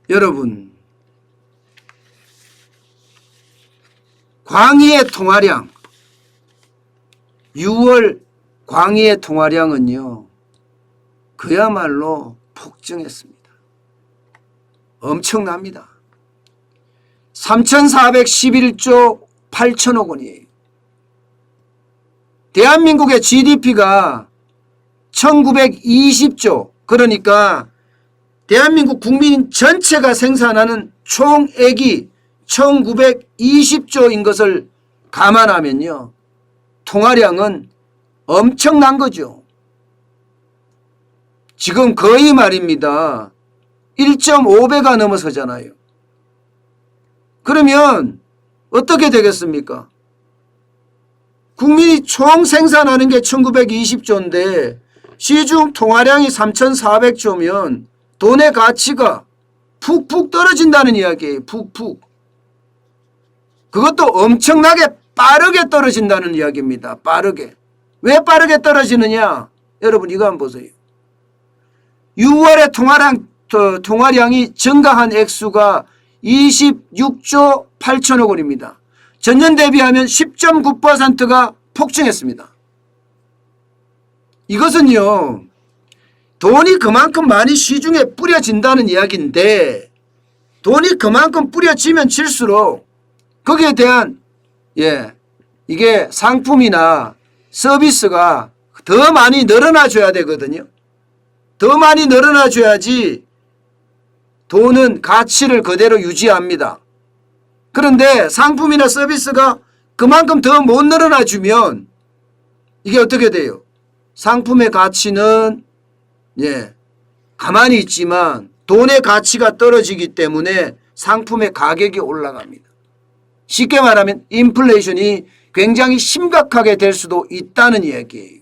여러분, 광의의 통화량, 6월 광의의 통화량은요, 그야말로 폭증했습니다. 엄청납니다. 3,411조 8천억 원이에요. 대한민국의 GDP가 1,920조, 그러니까 대한민국 국민 전체가 생산하는 총액이 1,920조인 것을 감안하면요, 통화량은 엄청난 거죠. 지금 거의 말입니다, 1.5배가 넘어서잖아요. 그러면 어떻게 되겠습니까? 국민이 총 생산하는 게 1920조인데 시중 통화량이 3400조면 돈의 가치가 푹푹 떨어진다는 이야기예요. 푹푹. 그것도 엄청나게 빠르게 떨어진다는 이야기입니다. 빠르게. 왜 빠르게 떨어지느냐? 여러분 이거 한번 보세요. 6월에 통화량이 증가한 액수가 26조 8천억 원입니다. 전년 대비하면 10.9%가 폭증했습니다. 이것은요, 돈이 그만큼 많이 시중에 뿌려진다는 이야기인데, 돈이 그만큼 뿌려지면 질수록 거기에 대한 이게 상품이나 서비스가 더 많이 늘어나 줘야 되거든요. 더 많이 늘어나 줘야지 돈은 가치를 그대로 유지합니다. 그런데 상품이나 서비스가 그만큼 더 못 늘어나 주면 이게 어떻게 돼요? 상품의 가치는 가만히 있지만 돈의 가치가 떨어지기 때문에 상품의 가격이 올라갑니다. 쉽게 말하면 인플레이션이 굉장히 심각하게 될 수도 있다는 이야기예요.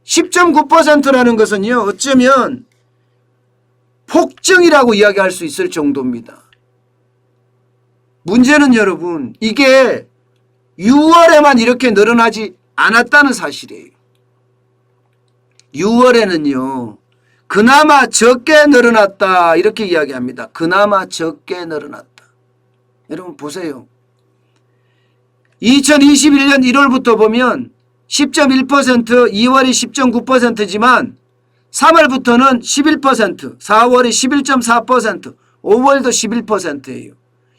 10.9%라는 것은요, 어쩌면 폭증이라고 이야기할 수 있을 정도입니다. 문제는 여러분, 이게 6월에만 이렇게 늘어나지 않았다는 사실이에요. 6월에는요, 그나마 적게 늘어났다 이렇게 이야기합니다. 그나마 적게 늘어났다. 여러분 보세요. 2021년 1월부터 보면 10.1%, 2월이 10.9%지만 3월부터는 11%, 4월이 11.4%, 5월도 11%예요.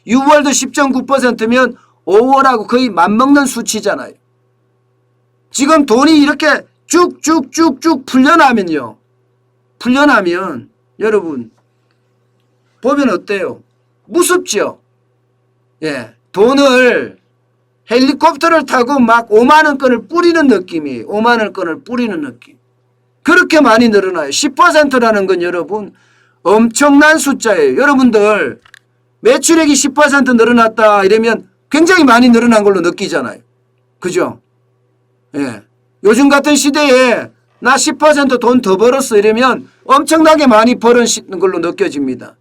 6월도 10.9%면 5월하고 거의 맞먹는 수치잖아요. 지금 돈이 이렇게 쭉쭉쭉쭉 풀려나면 여러분 보면 어때요? 무섭죠? 돈을 헬리콥터를 타고 막 5만 원권을 뿌리는 느낌이에요. 5만 원권을 뿌리는 느낌. 그렇게 많이 늘어나요. 10%라는 건 여러분 엄청난 숫자예요. 여러분들 매출액이 10% 늘어났다 이러면 굉장히 많이 늘어난 걸로 느끼잖아요. 그죠? 요즘 같은 시대에 나 10% 돈 더 벌었어 이러면 엄청나게 많이 벌은 걸로 느껴집니다.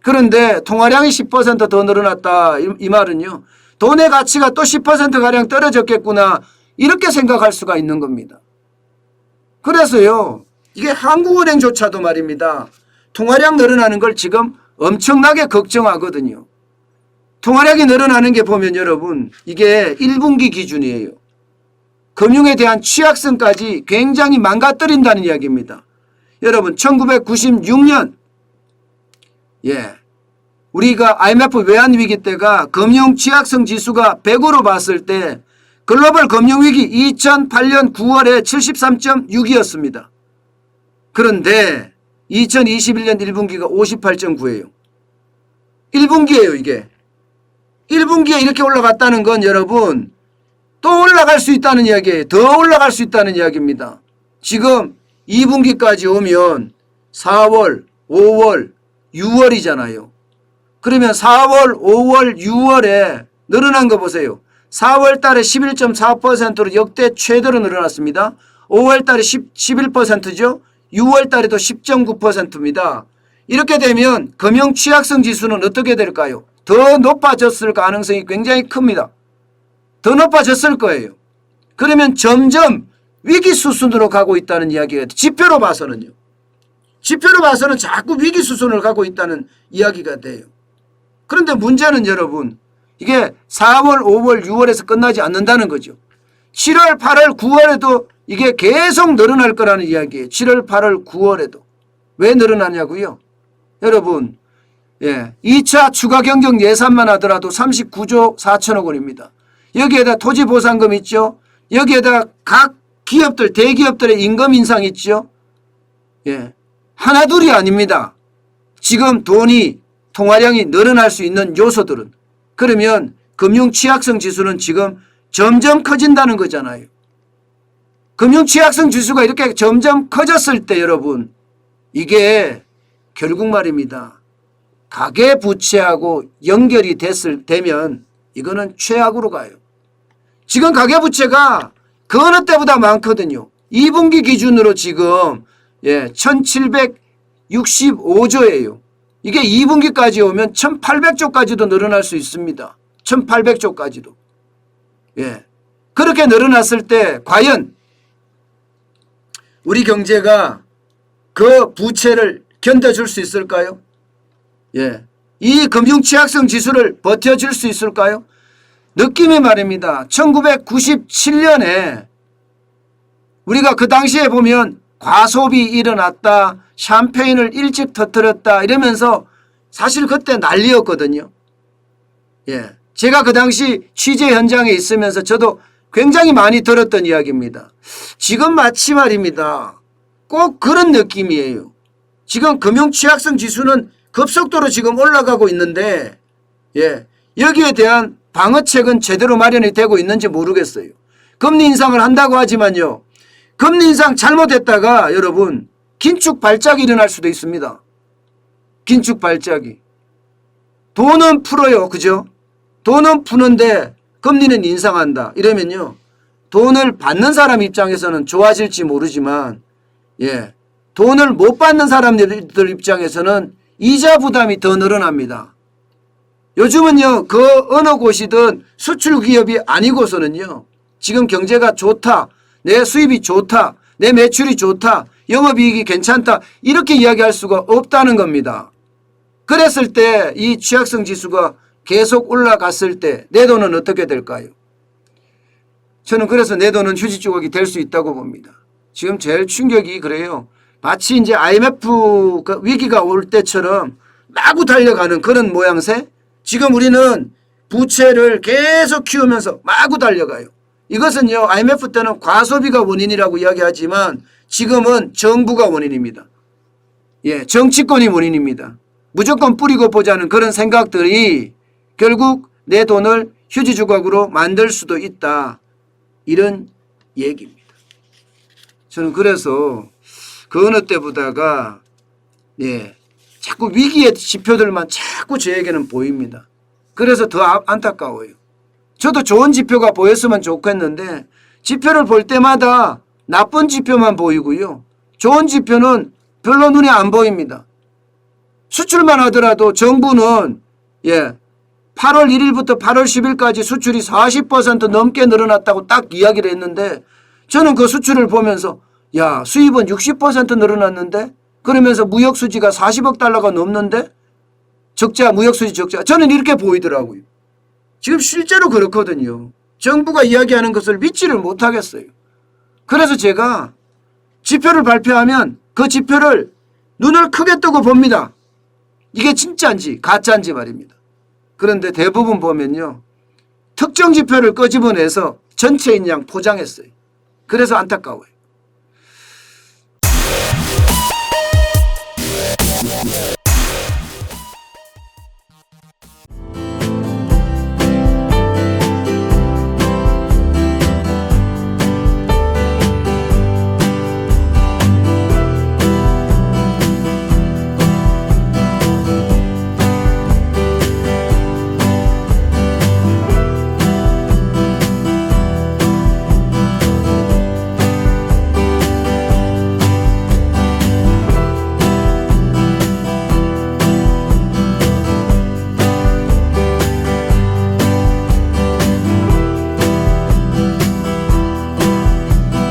그런데 통화량이 10% 더 늘어났다 이 말은요, 돈의 가치가 또 10%가량 떨어졌겠구나 이렇게 생각할 수가 있는 겁니다. 그래서요, 이게 한국은행조차도 말입니다, 통화량 늘어나는 걸 지금 엄청나게 걱정하거든요. 통화량이 늘어나는 게 보면 여러분 이게 1분기 기준이에요. 금융에 대한 취약성까지 굉장히 망가뜨린다는 이야기입니다. 여러분 1996년 우리가 IMF 외환위기 때가 금융 취약성 지수가 100으로 봤을 때 글로벌 금융위기 2008년 9월에 73.6이었습니다. 그런데 2021년 1분기가 58.9예요. 1분기예요 이게. 1분기에 이렇게 올라갔다는 건 여러분 또 올라갈 수 있다는 이야기예요. 더 올라갈 수 있다는 이야기입니다. 지금 2분기까지 오면 4월, 5월, 6월이잖아요. 그러면 4월, 5월, 6월에 늘어난 거 보세요. 4월 달에 11.4%로 역대 최대로 늘어났습니다. 5월 달에 11%죠. 6월 달에도 10.9%입니다. 이렇게 되면 금융 취약성 지수는 어떻게 될까요? 더 높아졌을 가능성이 굉장히 큽니다. 더 높아졌을 거예요. 그러면 점점 위기 수순으로 가고 있다는 이야기가 지표로 봐서는요. 지표로 봐서는 자꾸 위기 수순을 가고 있다는 이야기가 돼요. 그런데 문제는 여러분, 이게 4월, 5월, 6월에서 끝나지 않는다는 거죠. 7월, 8월, 9월에도 이게 계속 늘어날 거라는 이야기예요. 7월, 8월, 9월에도. 왜 늘어나냐고요? 여러분, 2차 추가 경정 예산만 하더라도 39조 4천억 원입니다. 여기에다 토지보상금 있죠. 여기에다 각 기업들, 대기업들의 임금 인상 있죠. 하나둘이 아닙니다. 지금 돈이 통화량이 늘어날 수 있는 요소들은. 그러면 금융 취약성 지수는 지금 점점 커진다는 거잖아요. 금융 취약성 지수가 이렇게 점점 커졌을 때 여러분, 이게 결국 말입니다. 가계부채하고 연결이 되면 이거는 최악으로 가요. 지금 가계부채가 그 어느 때보다 많거든요. 2분기 기준으로 지금 1765조예요. 이게 2분기까지 오면 1800조까지도 늘어날 수 있습니다. 1800조까지도. 그렇게 늘어났을 때 과연 우리 경제가 그 부채를 견뎌줄 수 있을까요? 이 금융 취약성 지수를 버텨줄 수 있을까요? 느낌이 말입니다. 1997년에 우리가 그 당시에 보면 과소비 일어났다, 샴페인을 일찍 터뜨렸다 이러면서 사실 그때 난리였거든요. 제가 그 당시 취재 현장에 있으면서 저도 굉장히 많이 들었던 이야기입니다. 지금 마치 말입니다. 꼭 그런 느낌이에요. 지금 금융 취약성 지수는 급속도로 지금 올라가고 있는데 여기에 대한 방어책은 제대로 마련이 되고 있는지 모르겠어요. 금리 인상을 한다고 하지만요. 금리 인상 잘못했다가 여러분 긴축 발작이 일어날 수도 있습니다. 긴축 발작이. 돈은 풀어요. 그죠? 돈은 푸는데 금리는 인상한다. 이러면요. 돈을 받는 사람 입장에서는 좋아질지 모르지만 돈을 못 받는 사람들 입장에서는 이자 부담이 더 늘어납니다. 요즘은요. 그 어느 곳이든 수출 기업이 아니고서는요. 지금 경제가 좋다. 내 수입이 좋다. 내 매출이 좋다. 영업이익이 괜찮다. 이렇게 이야기할 수가 없다는 겁니다. 그랬을 때 이 취약성 지수가 계속 올라갔을 때 내 돈은 어떻게 될까요? 저는 그래서 내 돈은 휴지 조각이 될 수 있다고 봅니다. 지금 제일 충격이 그래요. 마치 이제 IMF 위기가 올 때처럼 마구 달려가는 그런 모양새. 지금 우리는 부채를 계속 키우면서 마구 달려가요. 이것은요. IMF 때는 과소비가 원인이라고 이야기하지만 지금은 정부가 원인입니다. 정치권이 원인입니다. 무조건 뿌리고 보자는 그런 생각들이 결국 내 돈을 휴지 조각으로 만들 수도 있다. 이런 얘기입니다. 저는 그래서 그 어느 때보다가 자꾸 위기의 지표들만 자꾸 저에게는 보입니다. 그래서 더 안타까워요. 저도 좋은 지표가 보였으면 좋겠는데 지표를 볼 때마다 나쁜 지표만 보이고요. 좋은 지표는 별로 눈에 안 보입니다. 수출만 하더라도 정부는 8월 1일부터 8월 10일까지 수출이 40% 넘게 늘어났다고 딱 이야기를 했는데 저는 그 수출을 보면서 수입은 60% 늘어났는데 그러면서 무역수지가 40억 달러가 넘는데 적자, 무역수지 적자. 저는 이렇게 보이더라고요. 지금 실제로 그렇거든요. 정부가 이야기하는 것을 믿지를 못하겠어요. 그래서 제가 지표를 발표하면 그 지표를 눈을 크게 뜨고 봅니다. 이게 진짜인지 가짜인지 말입니다. 그런데 대부분 보면요. 특정 지표를 끄집어내서 전체인 양 포장했어요. 그래서 안타까워요.